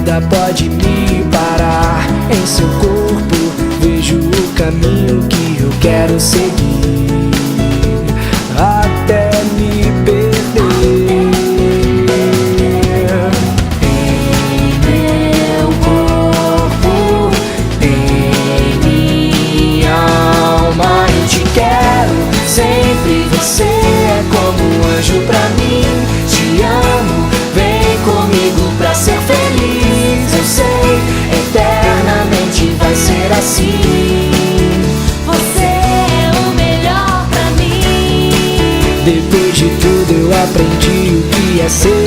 nada pode me parar. Em seu corpo vejo o caminho que eu quero seguir, até me perder. Em meu corpo, em minha alma, eu te quero sempre. Você é como um anjo pra mim. Te amo, vem comigo pra ser feliz. Eu sei, eternamente vai ser assim. Você é o melhor pra mim. Depois de tudo eu aprendi o que é ser